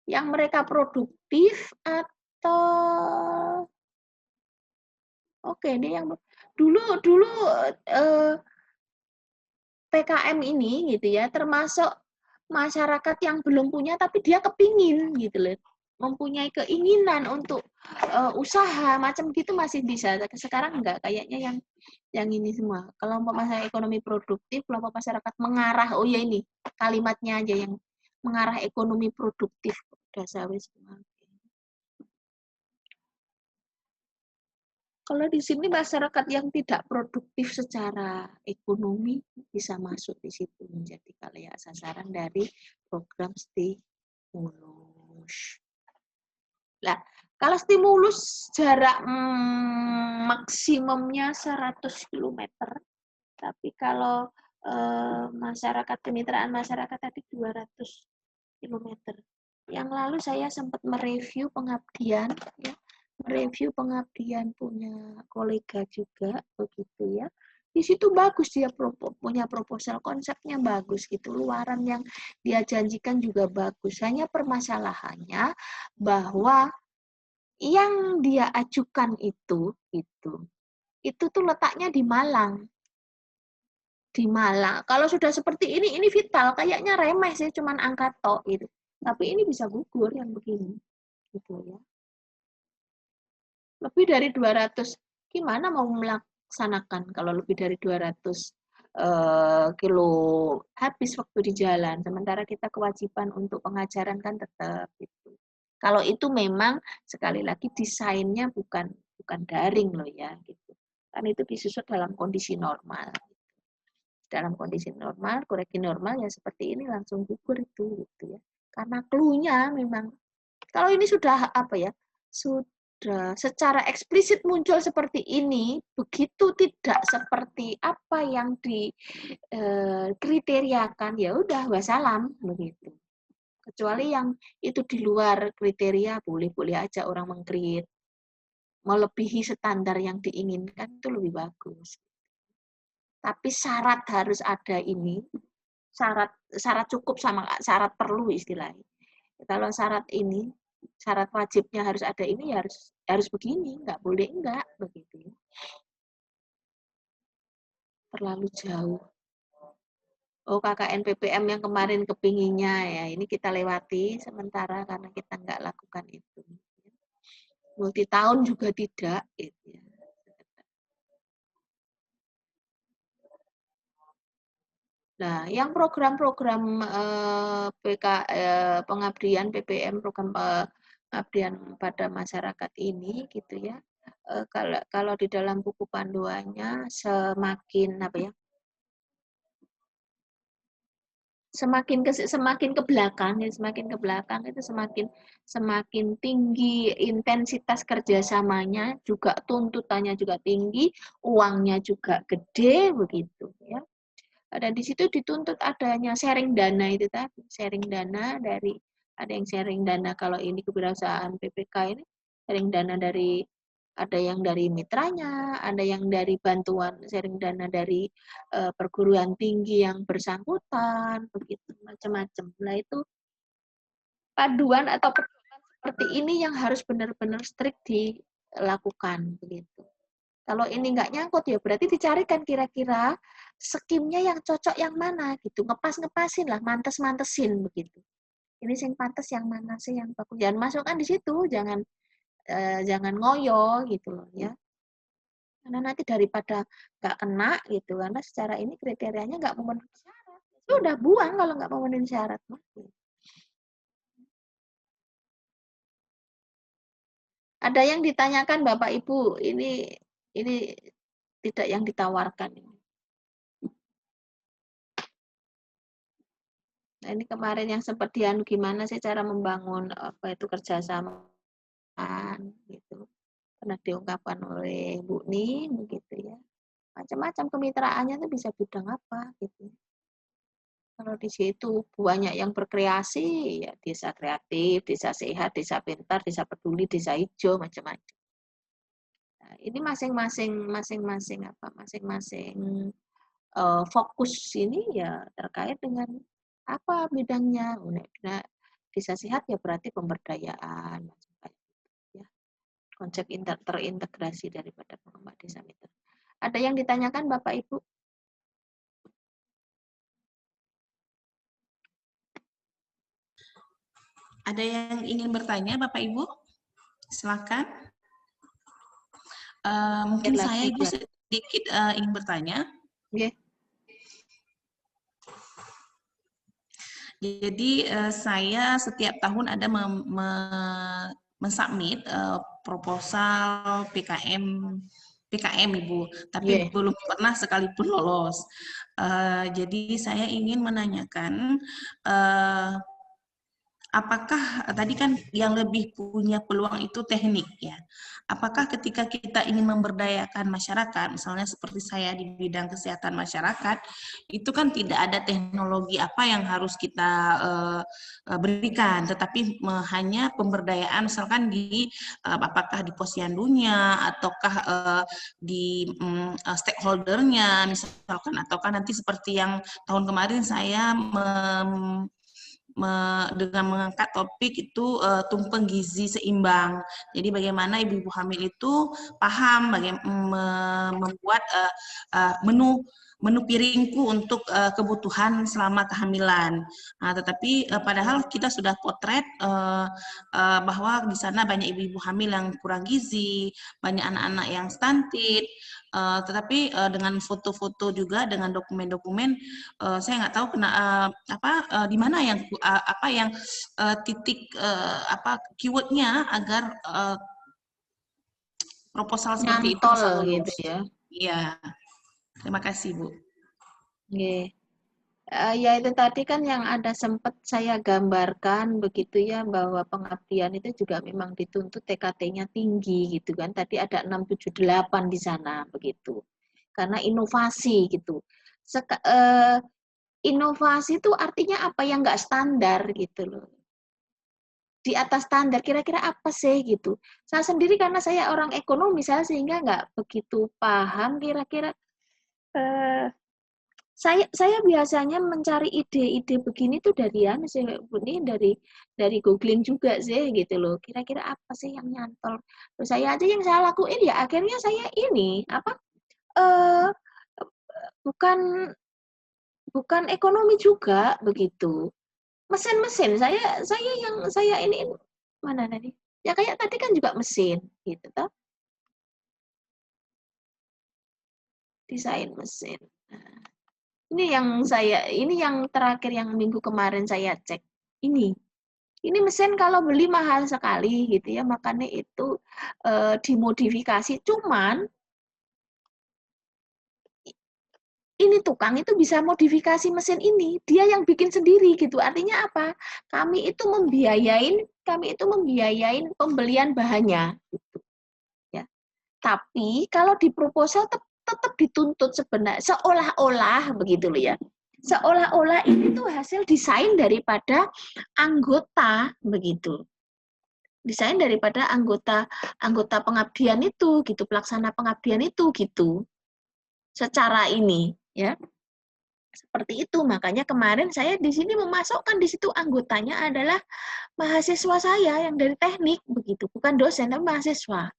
S2: yang mereka produktif atau oke ini yang dulu PKM ini gitu ya termasuk masyarakat yang belum punya tapi dia kepingin gitu loh mempunyai keinginan untuk usaha macam gitu masih bisa sekarang enggak kayaknya yang ini semua kelompok masyarakat ekonomi produktif kelompok masyarakat mengarah oh ya ini kalimatnya aja yang mengarah ekonomi produktif dasar semua. Kalau di sini masyarakat yang tidak produktif secara ekonomi bisa masuk di situ menjadi kalayak sasaran dari program stimulus. Nah, Kalau stimulus jarak maksimumnya 100 km, tapi kalau masyarakat kemitraan masyarakat tadi 200 km. Yang lalu saya sempat mereview pengabdian, ya, mereview pengabdian punya kolega juga, begitu ya. Di situ bagus dia punya proposal, konsepnya bagus gitu, luaran yang dia janjikan juga bagus. Hanya permasalahannya bahwa yang dia ajukan itu tuh letaknya di Malang. Di Malang. Kalau sudah seperti ini vital, kayaknya remeh sih, cuman angka tok gitu. Tapi ini bisa gugur yang begini, gitu ya. Lebih dari 200, gimana mau melaksanakan kalau lebih dari 200 kilo habis waktu di jalan, sementara kita kewajiban untuk pengajaran kan tetap gitu. Kalau itu memang sekali lagi desainnya bukan daring loh ya gitu. Kan itu disusun dalam kondisi normal. Dalam kondisi normal, koreksi normal ya seperti ini langsung gugur itu gitu ya. Karena clue-nya memang kalau ini sudah apa ya? Sudah secara eksplisit muncul seperti ini, begitu tidak seperti apa yang dikriteriakan, ya udah wassalam begitu. Kecuali yang itu di luar kriteria, boleh-boleh aja orang mengkrit. Melebihi standar yang diinginkan itu lebih bagus. Tapi syarat harus ada ini, syarat cukup sama syarat perlu istilahnya. Kalau syarat ini, syarat wajibnya harus ada ini, ya harus begini, nggak boleh enggak begitu. Terlalu jauh. Oh, KKN PPM yang kemarin kepinginnya ya, ini kita lewati sementara karena kita nggak lakukan itu. Multi tahun juga tidak. Gitu ya. Nah, yang program-program pengabdian PPM, program pengabdian pada masyarakat ini, gitu ya. Kalau di dalam buku panduannya semakin apa ya? Semakin ke belakang ya, semakin ke belakang itu semakin tinggi intensitas kerjasamanya, juga tuntutannya juga tinggi, uangnya juga gede begitu ya. Dan di situ dituntut adanya sharing dana itu tadi, sharing dana dari ada yang sharing dana kalau ini kewirausahaan PPK ini sharing dana dari ada yang dari mitranya, ada yang dari bantuan sharing dana dari perguruan tinggi yang bersangkutan, begitu macam-macam. Nah itu paduan atau pedoman seperti ini yang harus benar-benar strict dilakukan begitu. Kalau ini nggak nyangkut ya berarti dicarikan kira-kira skimnya yang cocok yang mana gitu. Ngepas-ngepasin lah, mantes-mantesin begitu. Ini sing pantes yang mana sih yang bagus. Jangan masukkan di situ, jangan ngoyo gitu loh ya. Karena nanti daripada nggak kena gitu karena secara ini kriterianya nggak memenuhi syarat. Sudah buang kalau nggak memenuhi syarat. Ada yang ditanyakan Bapak Ibu, ini tidak yang ditawarkan ini. Nah, ini kemarin yang sempat dianu gimana sih cara membangun apa itu kerjasama gitu. Pernah diungkapkan oleh Bu Ni begitu ya. Macam-macam kemitraannya itu bisa bidang apa gitu. Kalau di situ banyak yang berkreasi ya desa kreatif, desa sehat, desa pintar, desa peduli, desa hijau macam-macam. Nah, ini masing-masing fokus ini ya terkait dengan apa bidangnya. Nah, desa sehat ya berarti pemberdayaan ya. Konsep terintegrasi daripada pengembangan desa mitra. Ada yang ditanyakan Bapak Ibu?
S1: Ada yang ingin bertanya Bapak Ibu? Silakan. Mungkin saya Ibu sedikit ingin bertanya.
S2: Yeah.
S1: Jadi saya setiap tahun ada mensubmit proposal PKM Ibu, tapi belum pernah sekalipun lolos. Jadi saya ingin menanyakan apakah tadi kan yang lebih punya peluang itu teknik ya. Apakah ketika kita ingin memberdayakan masyarakat, misalnya seperti saya di bidang kesehatan masyarakat, itu kan tidak ada teknologi apa yang harus kita berikan, tetapi hanya pemberdayaan misalkan di apakah di posyandunya ataukah di stakeholdernya misalkan, ataukah nanti seperti yang tahun kemarin saya dengan mengangkat topik itu tumpeng gizi seimbang. Jadi bagaimana ibu-ibu hamil itu paham membuat menu piringku untuk kebutuhan selama kehamilan. Nah, tetapi padahal kita sudah potret bahwa di sana banyak ibu-ibu hamil yang kurang gizi, banyak anak-anak yang stunted, tetapi dengan foto-foto juga dengan dokumen-dokumen, saya nggak tahu di mana yang titik keywordnya agar proposal seperti itu
S2: Nyantol
S1: bisa
S2: gitu
S1: lulus.
S2: ya.
S1: Iya, terima kasih Bu.
S2: Oke. Ya itu tadi kan yang ada sempat saya gambarkan begitu ya, bahwa pengabdian itu juga memang dituntut TKT-nya tinggi gitu kan. Tadi ada 678 di sana begitu. Karena inovasi gitu. Inovasi itu artinya apa yang nggak standar gitu loh. Di atas standar kira-kira apa sih gitu. Saya sendiri karena saya orang ekonomi, saya sehingga nggak begitu paham kira-kira saya biasanya mencari ide-ide begini tuh dari ini dari googling juga sih gitu loh. Kira-kira apa sih yang nyantol? Terus saya aja yang saya lakuin ya akhirnya saya ini eh bukan bukan ekonomi juga begitu. Mesin-mesin saya ini mana tadi? Ya kayak tadi kan juga mesin gitu toh. Desain mesin. Nah, ini yang terakhir yang minggu kemarin saya cek. Ini mesin kalau beli mahal sekali gitu ya, makanya itu dimodifikasi. Cuman ini tukang itu bisa modifikasi mesin ini, dia yang bikin sendiri gitu. Artinya apa? Kami itu membiayain pembelian bahannya gitu ya. Tapi kalau di proposal tetap dituntut sebenarnya seolah-olah begitu loh ya. Seolah-olah ini tuh hasil desain daripada anggota begitu. Desain daripada anggota pengabdian itu gitu, pelaksana pengabdian itu gitu. Secara ini ya. Seperti itu, makanya kemarin saya di sini memasukkan di situ anggotanya adalah mahasiswa saya yang dari teknik begitu, bukan dosen tapi mahasiswa.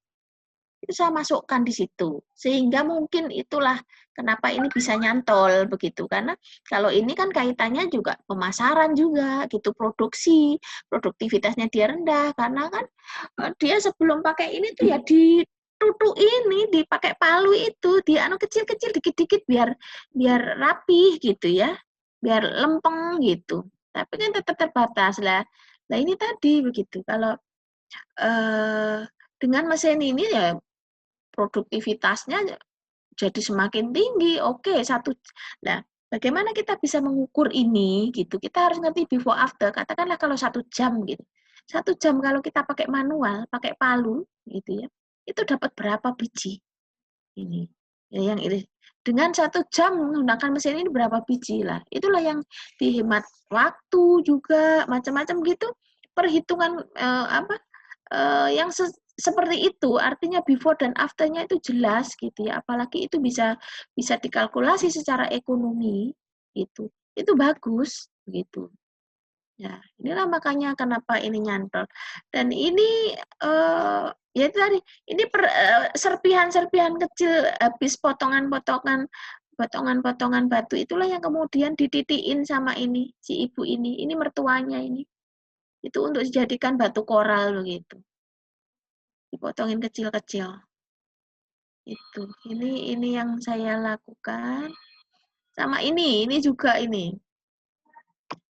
S2: Itu saya masukkan di situ. Sehingga mungkin itulah kenapa ini bisa nyantol begitu. Karena kalau ini kan kaitannya juga pemasaran juga gitu, produktivitasnya dia rendah karena kan dia sebelum pakai ini tuh ya ditutuk ini, dipakai palu itu, dia kecil-kecil dikit-dikit biar rapih gitu ya. Biar lempeng gitu. Tapi kan tetap terbatas lah. Nah, ini tadi begitu. Kalau dengan mesin ini ya produktivitasnya jadi semakin tinggi. Oke, nah, bagaimana kita bisa mengukur ini gitu? Kita harus ngerti before after. Katakanlah kalau 1 jam gitu. 1 jam kalau kita pakai manual, pakai palu gitu ya, itu dapat berapa biji ini? Ya, yang ini dengan 1 jam menggunakan mesin ini berapa biji lah? Itulah yang dihemat waktu juga macam-macam gitu. Perhitungan yang seperti itu, artinya before dan after-nya itu jelas gitu ya. Apalagi itu bisa dikalkulasi secara ekonomi gitu. Itu bagus gitu. Ya, inilah makanya kenapa ini nyantol. Dan ini ya itu tadi, ini serpihan-serpihan kecil habis potongan-potongan batu itulah yang kemudian dititikin sama ini si ibu ini mertuanya ini. Itu untuk dijadikan batu koral begitu. Dipotongin kecil-kecil. Itu. Ini yang saya lakukan. Sama ini juga ini.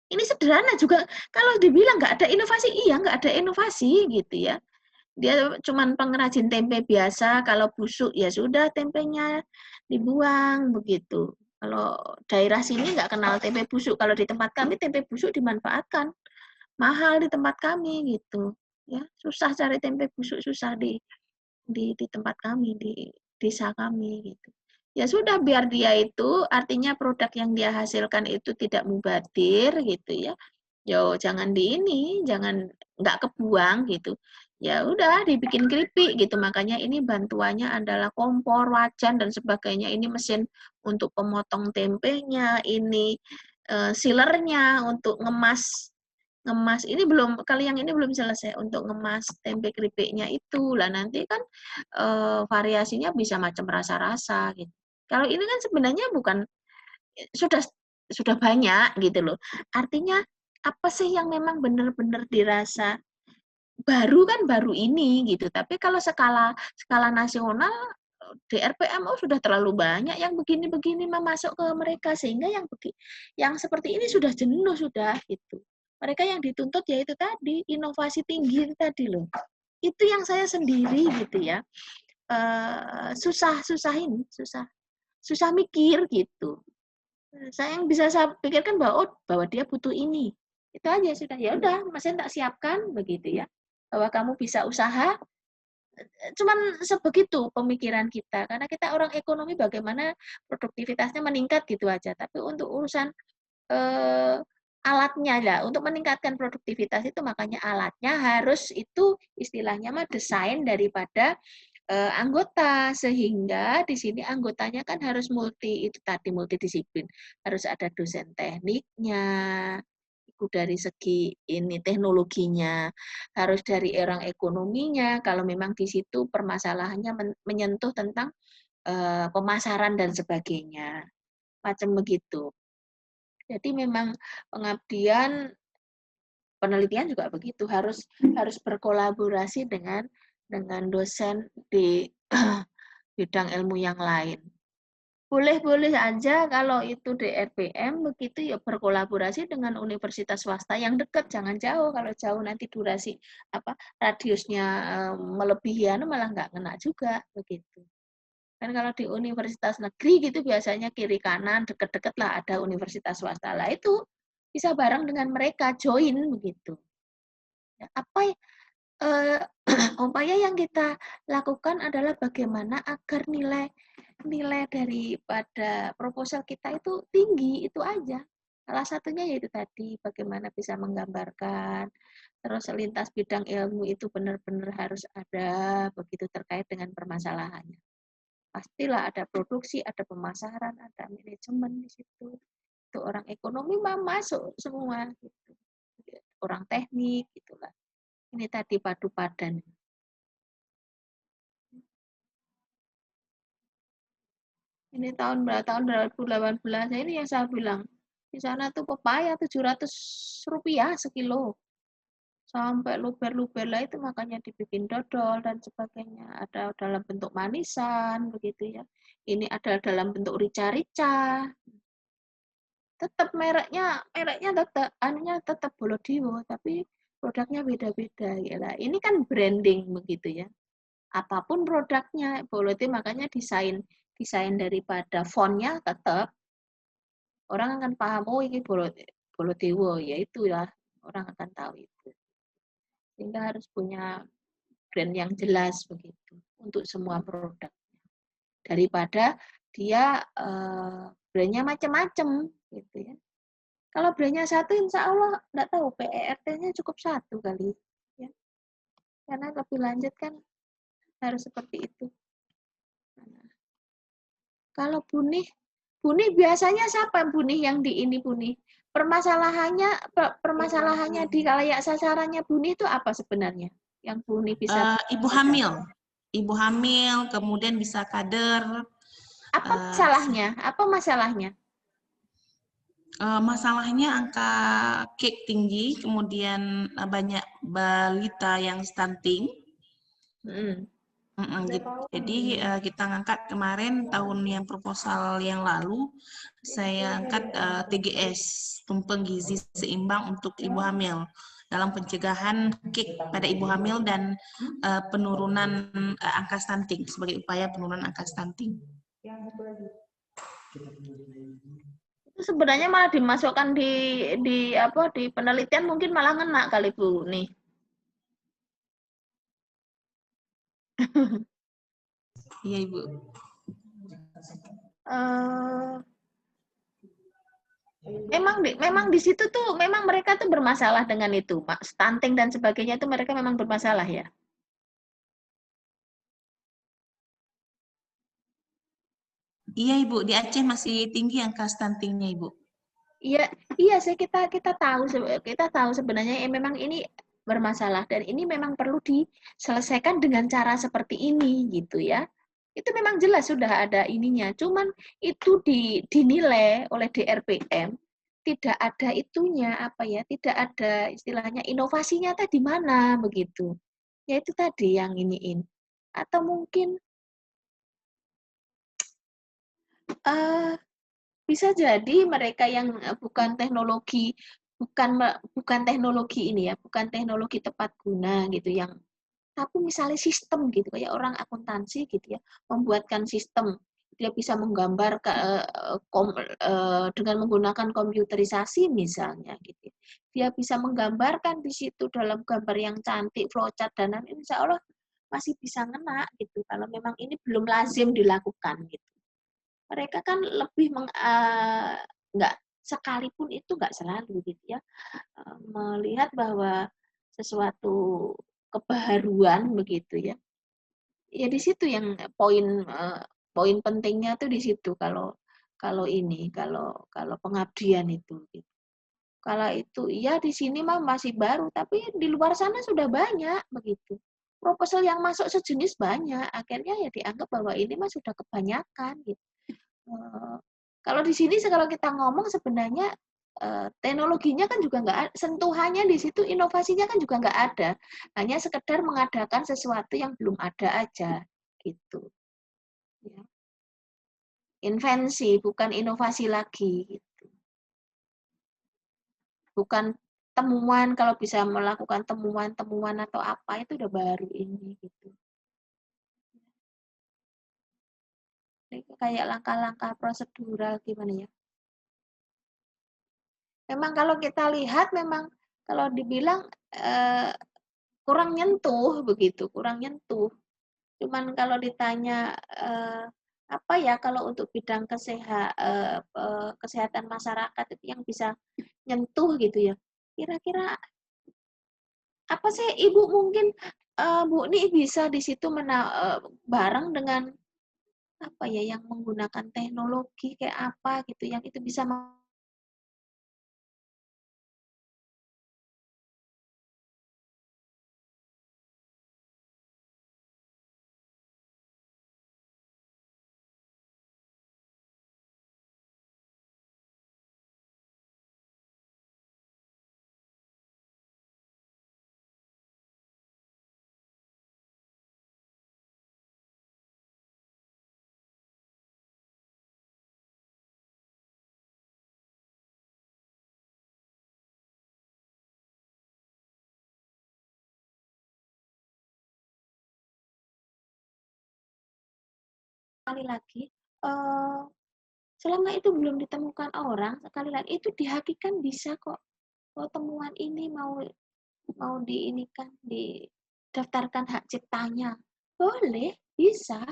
S2: Ini sederhana juga. Kalau dibilang nggak ada inovasi, iya nggak ada inovasi gitu ya. Dia cuman pengrajin tempe biasa, kalau busuk ya sudah tempenya dibuang begitu. Kalau daerah sini nggak kenal tempe busuk. Kalau di tempat kami tempe busuk dimanfaatkan. mahal di tempat kami gitu. Ya, susah cari tempe busuk, susah di tempat kami, di desa kami gitu. Ya sudah, biar dia itu artinya produk yang dia hasilkan itu tidak mubadir gitu ya. Yo jangan jangan nggak kebuang gitu. Ya udah dibikin keripik gitu. Makanya ini bantuannya adalah kompor, wajan dan sebagainya. Ini mesin untuk pemotong tempenya, ini sealernya untuk ngemas ngemas ini belum, kali yang ini belum selesai untuk ngemas tempe keripiknya itu lah, nanti kan variasinya bisa macam rasa-rasa gitu. Kalau ini kan sebenarnya bukan, sudah sudah banyak gitu loh. Artinya apa sih yang memang benar-benar dirasa baru, kan baru ini gitu. Tapi kalau skala skala nasional di RPMO sudah terlalu banyak yang begini-begini masuk ke mereka, sehingga yang seperti ini sudah jenuh sudah gitu. Mereka yang dituntut yaitu tadi inovasi tinggi itu tadi loh. Itu yang saya sendiri gitu ya. Susah mikir gitu. Saya yang bisa saya pikirkan bahwa dia butuh ini. Itu aja sudah. Ya udah, mesin tak siapkan begitu ya. Bahwa kamu bisa usaha, cuman sebegitu pemikiran kita, karena kita orang ekonomi bagaimana produktivitasnya meningkat gitu aja, tapi untuk urusan alatnya lah, untuk meningkatkan produktivitas itu makanya alatnya harus itu istilahnya mah desain daripada anggota, sehingga di sini anggotanya kan harus itu tadi multidisiplin, harus ada dosen tekniknya, dari segi ini teknologinya, harus dari orang ekonominya, kalau memang di situ permasalahannya menyentuh tentang pemasaran dan sebagainya, macam begitu. Jadi memang pengabdian penelitian juga begitu, harus berkolaborasi dengan dosen di bidang ilmu yang lain. Boleh-boleh aja kalau itu di RPM begitu ya berkolaborasi dengan universitas swasta yang dekat, jangan jauh. Kalau jauh nanti durasi radiusnya melebihi malah nggak kena juga begitu. Kan kalau di universitas negeri gitu biasanya kiri kanan deket-deket lah ada universitas swasta lah, itu bisa bareng dengan mereka join begitu. Apa upaya yang kita lakukan adalah bagaimana agar nilai daripada proposal kita itu tinggi, itu aja. Salah satunya yaitu tadi bagaimana bisa menggambarkan, terus lintas bidang ilmu itu benar-benar harus ada begitu terkait dengan permasalahannya. Pastilah ada produksi, ada pemasaran, ada manajemen di situ. Itu orang ekonomi masuk semua gitu. Orang teknik gitulah. Ini tadi padu padan. Ini tahun 2018 ini yang saya bilang. Di sana tuh pepaya Rp700 sekilo. Sampai luber-luber lah itu makanya dibikin dodol dan sebagainya. Ada dalam bentuk manisan begitu ya. Ini ada dalam bentuk rica-rica. Tetap mereknya tetap Bolodiwo, tapi produknya beda-beda ya lah. Ini kan branding begitu ya. Apapun produknya Bolodiwo, makanya desain daripada fontnya tetap orang akan paham, oh ini Bolodiwo, ya itulah orang akan tahu itu. Sehingga harus punya brand yang jelas begitu untuk semua produk. Daripada dia brandnya macam-macam gitu ya. Kalau brandnya satu, insya Allah nggak tahu PERT-nya cukup satu kali ya. Karena lebih lanjut kan harus seperti itu. Kalau bunih biasanya siapa bunih yang di ini bunih? Permasalahannya di layak sasarannya bunih itu apa sebenarnya? Yang bunih bisa
S1: ibu hamil, kemudian bisa kader.
S2: Apa masalahnya?
S1: Masalahnya angka cake tinggi, kemudian banyak balita yang stunting. Jadi kita ngangkat kemarin tahun yang proposal yang lalu, saya angkat TGS, tumpeng gizi seimbang untuk ibu hamil dalam pencegahan KIK pada ibu hamil dan penurunan angka stunting sebagai upaya penurunan angka stunting.
S2: Sebenarnya malah dimasukkan di penelitian mungkin malah ngena kali Bu nih.
S1: Iya Ibu.
S2: Memang di situ tuh memang mereka tuh bermasalah dengan itu, stunting dan sebagainya itu mereka memang bermasalah ya.
S1: Iya Ibu, di Aceh masih tinggi angka stuntingnya Ibu.
S2: Iya, iya sih kita tahu sebenarnya memang ini bermasalah dan ini memang perlu diselesaikan dengan cara seperti ini gitu ya. Itu memang jelas sudah ada ininya, cuman itu dinilai oleh DRPM tidak ada itunya apa ya, tidak ada istilahnya inovasinya tadi mana begitu. Ya itu tadi yang iniin. Atau mungkin uh, bisa jadi mereka yang bukan bukan teknologi ini ya, bukan teknologi tepat guna gitu yang tapi misalnya sistem gitu kayak orang akuntansi gitu ya, membuatkan sistem dia bisa menggambar dengan menggunakan komputerisasi misalnya gitu. Dia bisa menggambarkan di situ dalam gambar yang cantik, flowchart dan lain insya Allah masih bisa ngena gitu kalau memang ini belum lazim dilakukan gitu. Mereka kan lebih nggak sekalipun itu nggak selalu gitu ya melihat bahwa sesuatu kebaharuan begitu ya. Ya di situ yang poin pentingnya tuh di situ kalau kalau ini kalau pengabdian itu gitu. Kalau itu iya di sini mah masih baru tapi di luar sana sudah banyak begitu. Proposal yang masuk sejenis banyak, akhirnya ya dianggap bahwa ini mah sudah kebanyakan gitu. Kalau di sini kalau kita ngomong sebenarnya teknologinya kan juga nggak ada, sentuhannya di situ inovasinya kan juga nggak ada, hanya sekedar mengadakan sesuatu yang belum ada aja gitu. Ya. Invensi bukan inovasi lagi, gitu. Bukan temuan kalau bisa melakukan temuan-temuan atau apa itu udah baru ini gitu. Ini kayak langkah-langkah prosedural gimana ya? Memang kalau kita lihat memang kalau dibilang kurang nyentuh begitu, kurang nyentuh. Cuman kalau ditanya apa ya kalau untuk bidang kesehatan masyarakat itu yang bisa nyentuh gitu ya. Kira-kira apa sih Ibu mungkin Bu nih bisa di situ bareng dengan apa ya yang menggunakan teknologi kayak apa gitu yang itu bisa sekali lagi eh, selama itu belum ditemukan orang sekali lagi itu dihakikan bisa kok. Oh, temuan ini mau diinikan didaftarkan hak ciptanya boleh bisa